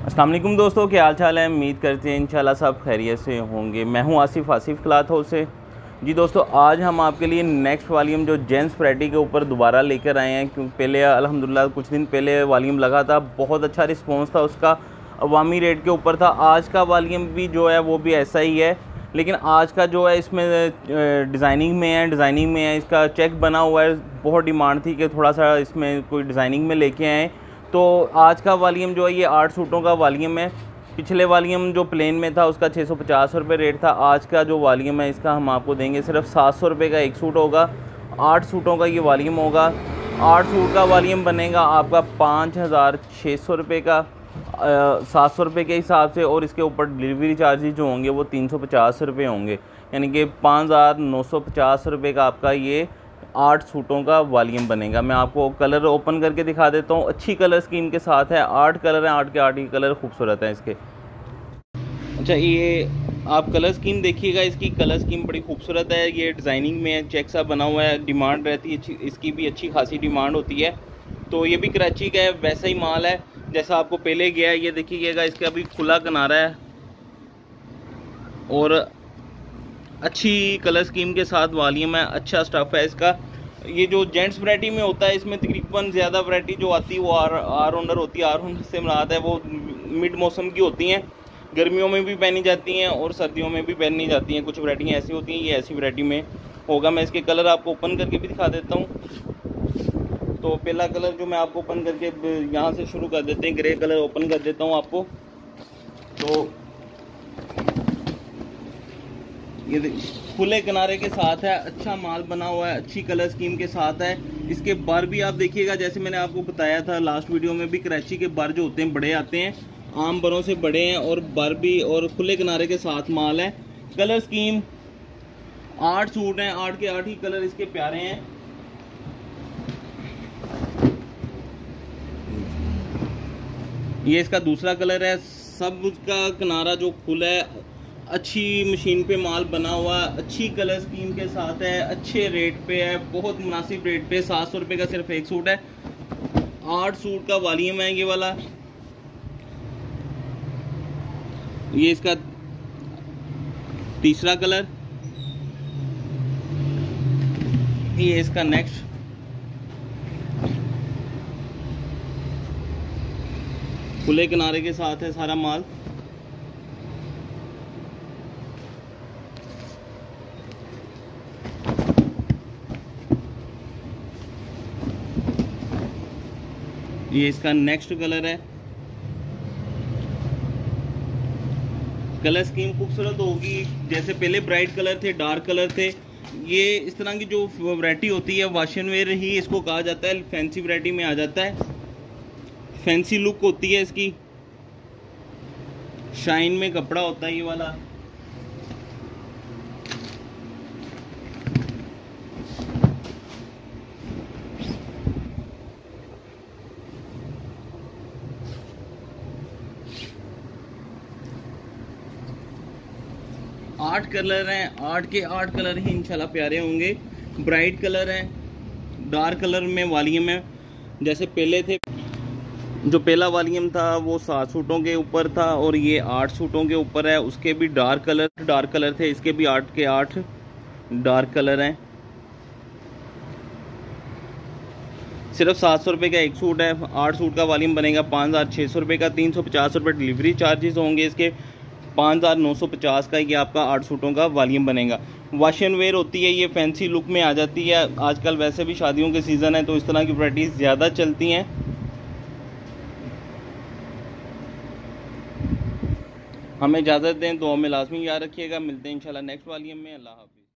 अस्सलाम वालेकुम दोस्तों, क्या हाल चाल है। उम्मीद करते हैं इंशाल्लाह सब खैरियत से होंगे। मैं हूं आसिफ क्लॉथ हाउस से। जी दोस्तों, आज हम आपके लिए नेक्स्ट वॉल्यूम जो जेंट्स वैरायटी के ऊपर दोबारा लेकर आए हैं, क्योंकि पहले अल्हम्दुलिल्लाह कुछ दिन पहले वॉल्यूम लगा था, बहुत अच्छा रिस्पॉन्स था उसका, अवामी रेट के ऊपर था। आज का वॉल्यूम भी जो है वो भी ऐसा ही है, लेकिन आज का जो है इसमें डिज़ाइनिंग में है, इसका चेक बना हुआ है। बहुत डिमांड थी कि थोड़ा सा इसमें कोई डिज़ाइनिंग में लेके आएँ, तो आज का वॉल्यूम जो है ये 8 सूटों का वॉल्यूम है। पिछले वॉल्यूम जो प्लेन में था उसका 650 रुपये रेट था। आज का जो वॉल्यूम है इसका हम आपको देंगे सिर्फ 700 रुपये का एक सूट होगा। 8 सूटों का ये वॉल्यूम होगा। 8 सूट का वॉल्यूम बनेगा आपका 5,600 रुपये का 700 रुपये के हिसाब से, और इसके ऊपर डिलीवरी चार्जेस जो होंगे वो 350 रुपये होंगे, यानी कि 5,950 रुपये का आपका ये 8 सूटों का वॉल्यूम बनेगा। मैं आपको कलर ओपन करके दिखा देता हूँ। अच्छी कलर स्कीम के साथ है। 8 कलर हैं, 8 के 8 ही कलर खूबसूरत हैं इसके। अच्छा, ये आप कलर स्कीम देखिएगा, इसकी कलर स्कीम बड़ी खूबसूरत है। ये डिज़ाइनिंग में चेक सा बना हुआ है। डिमांड रहती है इसकी भी अच्छी खासी डिमांड होती है। तो ये भी कराची का है, वैसा ही माल है जैसा आपको पहले गया है। ये देखिएगा, इसका अभी खुला किनारा है और अच्छी कलर स्कीम के साथ वॉल्यूम है। अच्छा स्टफ़ है इसका। ये जो जेंट्स वैरायटी में होता है, इसमें तकरीबन ज़्यादा वैरायटी जो आती है वो आर ओनर होती है। आर ओनर से मुराद है वो मिड मौसम की होती हैं, गर्मियों में भी पहनी जाती हैं और सर्दियों में भी पहनी जाती हैं। कुछ वैरायटियाँ ऐसी होती हैं, ये ऐसी वैरायटी में होगा। मैं इसके कलर आपको ओपन करके भी दिखा देता हूँ। तो पहला कलर जो मैं आपको ओपन करके यहाँ से शुरू कर देते हैं, ग्रे कलर ओपन कर देता हूँ आपको। तो ये खुले किनारे के साथ है, अच्छा माल बना हुआ है, अच्छी कलर स्कीम के साथ है। इसके बर भी आप देखिएगा, जैसे मैंने आपको बताया था लास्ट वीडियो में भी, कराची के बर जो होते हैं बड़े आते हैं, आम बरों से बड़े हैं, और बर भी और खुले किनारे के साथ माल है। कलर स्कीम 8 सूट हैं, 8 के 8 ही कलर इसके प्यारे हैं। ये इसका दूसरा कलर है। सब का किनारा जो खुला है, अच्छी मशीन पे माल बना हुआ, अच्छी कलर स्कीम के साथ है, अच्छे रेट पे है, बहुत मुनासिब रेट पे। 700 रुपये का सिर्फ एक सूट है। 8 सूट का वॉल्यूम है ये वाला। ये इसका तीसरा कलर, ये इसका नेक्स्ट। खुले किनारे के साथ है सारा माल। ये इसका नेक्स्ट कलर है। कलर स्कीम खूबसूरत होगी, जैसे पहले ब्राइट कलर थे, डार्क कलर थे। ये इस तरह की जो वैरायटी होती है वाशन वेयर ही इसको कहा जाता है, फैंसी वैरायटी में आ जाता है। फैंसी लुक होती है इसकी, शाइन में कपड़ा होता है ये वाला। आठ कलर हैं, 8 के 8 कलर ही इंशाल्लाह प्यारे होंगे। ब्राइट कलर है, डार्क कलर में वॉल्यूम है। जैसे पहले थे, जो पहला वॉल्यूम था वो 7 सूटों के ऊपर था और ये 8 सूटों के ऊपर है। उसके भी डार्क कलर थे, इसके भी 8 के 8 डार्क कलर हैं। सिर्फ 700 रुपये का एक सूट है। 8 सूट का वॉल्यूम बनेगा 5,600 रुपये का। 350 रुपये डिलीवरी चार्जेस होंगे इसके। 5,950 का ये आपका 8 सूटों का वॉल्यूम बनेगा। वाशन वेयर होती है, ये फैंसी लुक में आ जाती है। आजकल वैसे भी शादियों के सीज़न है तो इस तरह की वैराइटीज़ ज़्यादा चलती हैं। हमें इजाज़त दें, दुआ में लाजमी याद रखिएगा। मिलते हैं इंशाल्लाह नेक्स्ट वॉल्यूम में। अल्लाह हाफ़िज़।